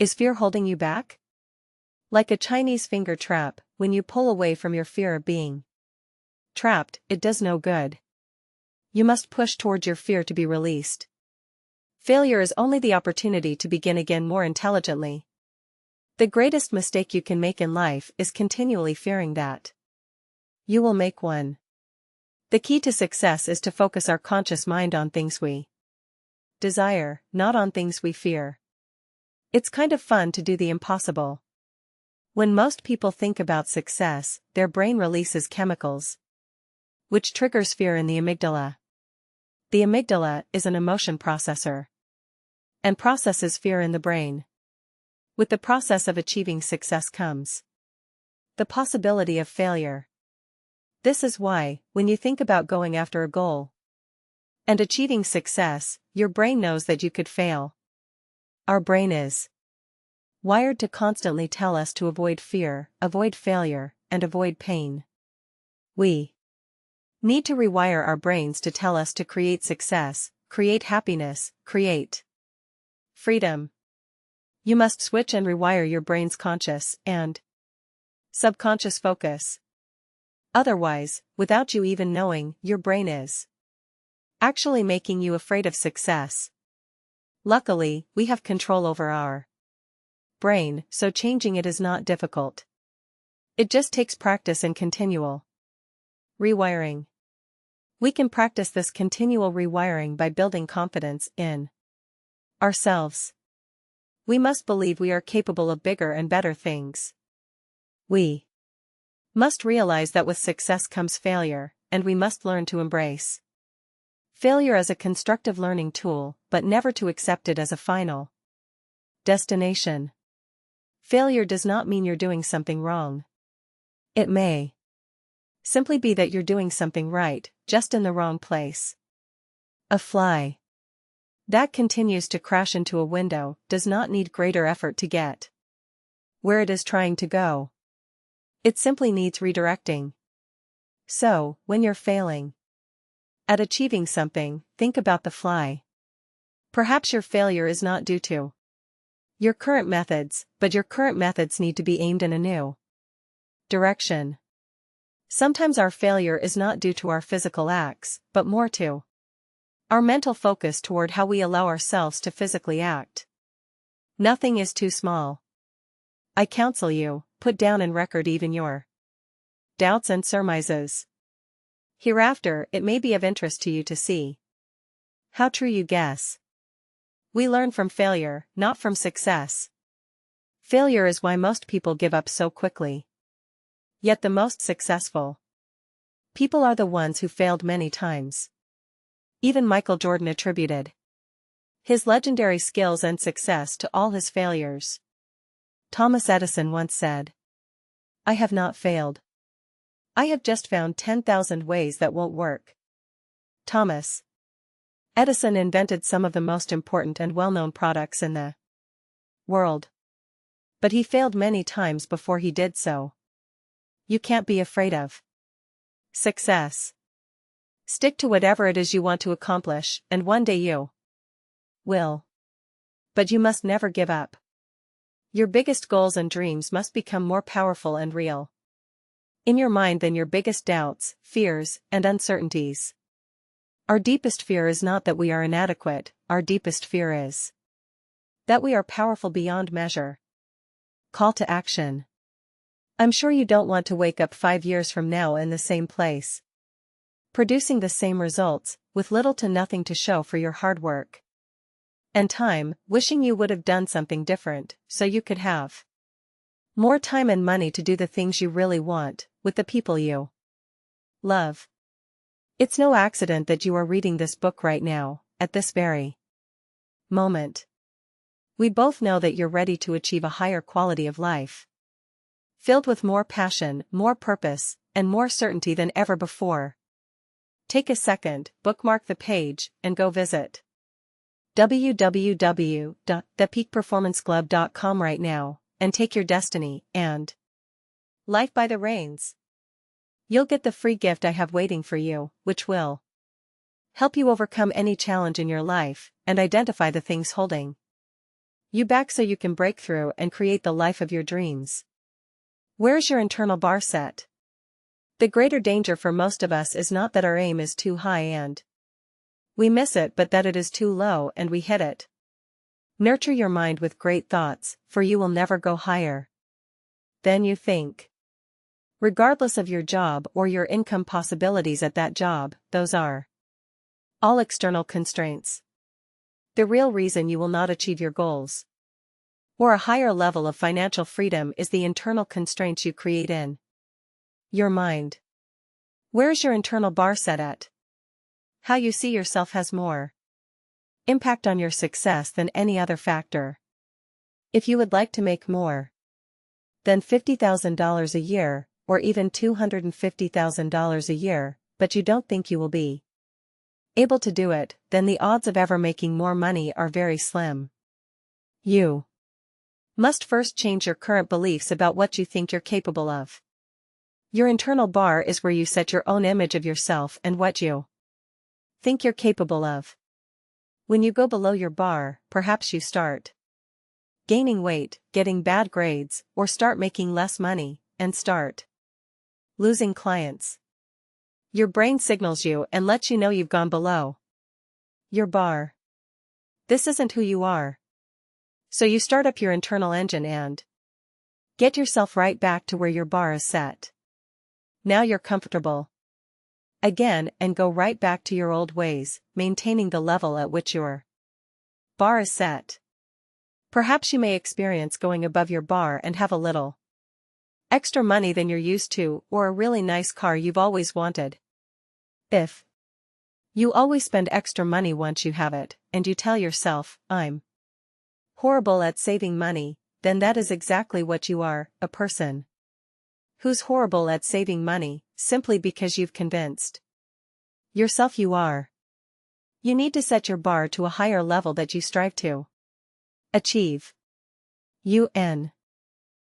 Is fear holding you back? Like a Chinese finger trap, when you pull away from your fear of being trapped, it does no good. You must push towards your fear to be released. Failure is only the opportunity to begin again more intelligently. The greatest mistake you can make in life is continually fearing that you will make one. The key to success is to focus our conscious mind on things we desire, not on things we fear. It's kind of fun to do the impossible. When most people think about success, their brain releases chemicals, which triggers fear in the amygdala. The amygdala is an emotion processor and processes fear in the brain. With the process of achieving success comes the possibility of failure. This is why, when you think about going after a goal and achieving success, your brain knows that you could fail. Our brain is wired to constantly tell us to avoid fear, avoid failure, and avoid pain. We need to rewire our brains to tell us to create success, create happiness, create freedom. You must switch and rewire your brain's conscious and subconscious focus. Otherwise, without you even knowing, your brain is actually making you afraid of success. Luckily, we have control over our brain, so changing it is not difficult. It just takes practice and continual rewiring. We can practice this continual rewiring by building confidence in ourselves. We must believe we are capable of bigger and better things. We must realize that with success comes failure, and we must learn to embrace failure as a constructive learning tool, but never to accept it as a final destination. Failure does not mean you're doing something wrong. It may simply be that you're doing something right, just in the wrong place. A fly that continues to crash into a window does not need greater effort to get where it is trying to go. It simply needs redirecting. So, when you're failing at achieving something, think about the fly. Perhaps your failure is not due to your current methods, but your current methods need to be aimed in a new direction. Sometimes our failure is not due to our physical acts, but more to our mental focus toward how we allow ourselves to physically act. Nothing is too small. I counsel you, put down and record even your doubts and surmises. Hereafter, it may be of interest to you to see how true you guess. We learn from failure, not from success. Failure is why most people give up so quickly. Yet the most successful people are the ones who failed many times. Even Michael Jordan attributed his legendary skills and success to all his failures. Thomas Edison once said, "I have not failed. I have just found 10,000 ways that won't work." Thomas Edison invented some of the most important and well-known products in the world. But he failed many times before he did so. You can't be afraid of success. Stick to whatever it is you want to accomplish, and one day you will. But you must never give up. Your biggest goals and dreams must become more powerful and real in your mind than your biggest doubts, fears, and uncertainties. Our deepest fear is not that we are inadequate, our deepest fear is that we are powerful beyond measure. Call to action. I'm sure you don't want to wake up 5 years from now in the same place, producing the same results, with little to nothing to show for your hard work and time, wishing you would have done something different, so you could have more time and money to do the things you really want, with the people you love. It's no accident that you are reading this book right now, at this very moment. We both know that you're ready to achieve a higher quality of life, filled with more passion, more purpose, and more certainty than ever before. Take a second, bookmark the page, and go visit www.thepeakperformanceclub.com right now, and take your destiny and life by the reins. You'll get the free gift I have waiting for you, which will help you overcome any challenge in your life, and identify the things holding You back so you can break through and create the life of your dreams. Where's your internal bar set? The greater danger for most of us is not that our aim is too high and we miss it, but that it is too low and we hit it. Nurture your mind with great thoughts, for you will never go higher than you think. Regardless of your job or your income possibilities at that job, those are all external constraints. The real reason you will not achieve your goals or a higher level of financial freedom is the internal constraints you create in your mind. Where's your internal bar set at? How you see yourself has more impact on your success than any other factor. If you would like to make more than $50,000 a year, or even $250,000 a year, but you don't think you will be able to do it, then the odds of ever making more money are very slim. You must first change your current beliefs about what you think you're capable of. Your internal bar is where you set your own image of yourself and what you think you're capable of. When you go below your bar, perhaps you start gaining weight, getting bad grades, or start making less money, and start losing clients. Your brain signals you and lets you know you've gone below your bar. This isn't who you are. So you start up your internal engine and get yourself right back to where your bar is set. Now you're comfortable again and go right back to your old ways, maintaining the level at which your bar is set. Perhaps you may experience going above your bar and have a little extra money than you're used to, or a really nice car you've always wanted. If you always spend extra money once you have it, and you tell yourself, I'm horrible at saving money, then that is exactly what you are, a person who's horrible at saving money, simply because you've convinced yourself you are. You need to set your bar to a higher level that you strive to achieve. UN